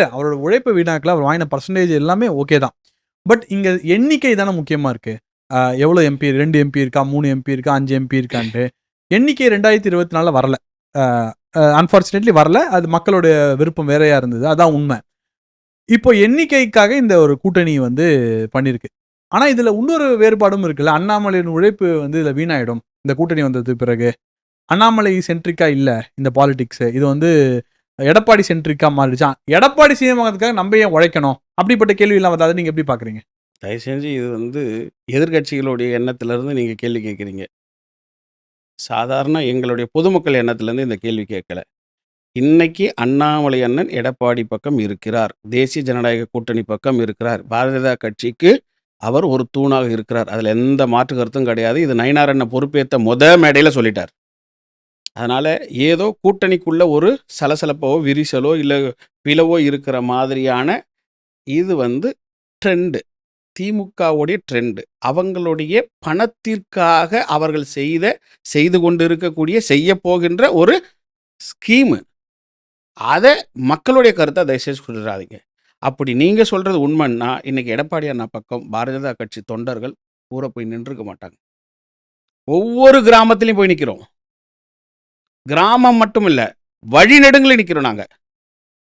அவரோட உழைப்ப வீணாக்கல. அவர் வாங்கின பெர்சன்டேஜ் எல்லாமே ஓகே தான். பட் இங்க எண்ணிக்கை தானே முக்கியமா இருக்கு. எவ்வளோ எம்பி 2 எம்பி இருக்கா, 3 எம்பி இருக்கா, 5 எம்பி இருக்கான்ட்டு. எண்ணிக்கை 2024ல வரல. அ அன்பார்ச்சுனேட்லி வரல. அது மக்களுடைய விருப்பம் வேறையா இருந்தது. அதான் உண்ம. இப்போ எண்ணிக்கைக்காக இந்த ஒரு கூட்டணி வந்து பண்ணியிருக்கு. ஆனா இதுல இன்னொரு வேறுபாடும் இருக்குல்ல. அண்ணாமலையின் உழைப்பு வந்து இதுல வீணாயிடும். இந்த கூட்டணி வந்ததுக்கு பிறகு. அண்ணாமலை சென்ட்ரிக்கா இல்ல இந்த பாலிடிக்ஸ். இது வந்து எடப்பாடி சென்ட்ரிக்கா மாறிடுச்சா? எடப்பாடி சிஎம் ஆகுறதுக்காக நம்ப ஏன் உழைக்கணும்? அப்படிப்பட்ட கேள்விலாம் வருது. அத நீங்க எப்படி பார்க்குறீங்க? தயவு செஞ்சு இது வந்து எதிர்க்கட்சிகளுடைய எண்ணத்திலிருந்து நீங்க கேள்வி கேட்குறீங்க. சாதாரண எங்களுடைய பொதுமக்கள் எண்ணத்திலேருந்து இந்த கேள்வி கேட்கல. இன்னைக்கு அண்ணாமலை அண்ணன் எடப்பாடி பக்கம் இருக்கிறார். தேசிய ஜனநாயக கூட்டணி பக்கம் இருக்கிறார். பாரதிய ஜனதா கட்சிக்கு அவர் ஒரு தூணாக இருக்கிறார். அதில எந்த மாற்று கருத்தும் கிடையாது. இது நயினார் அண்ணன் பொறுப்பேத்த மேடையில சொல்லிட்டார். அதனால ஏதோ கூட்டணிக்குள்ள ஒரு சலசலப்போ, விரிசலோ, இல்ல பிளவோ இருக்கிற மாதிரியான இது வந்து ட்ரெண்ட். திமுகவுடைய ட்ரெண்ட். அவங்களுடைய பணத்திற்காக அவர்கள் செய்து கொண்டிருக்கக்கூடிய, செய்யப்போகின்ற ஒரு ஸ்கீமு. அத மக்களுடைய கருத்த தயவுசெய்து சொல்லிறாதீங்க. அப்படி நீங்க சொல்றது உண்மைன்னா, இன்னைக்கு எடப்பாடி அண்ணா பக்கம் பாரதிய ஜனதா கட்சி தொண்டர்கள் ஊர போய் நின்றுக்க மாட்டாங்க. ஒவ்வொரு கிராமத்திலயும் போய் நிக்கிறோம். கிராமம் மட்டும் இல்ல, வழிநெடுங்கிலும் நிக்கிறோம் நாங்க.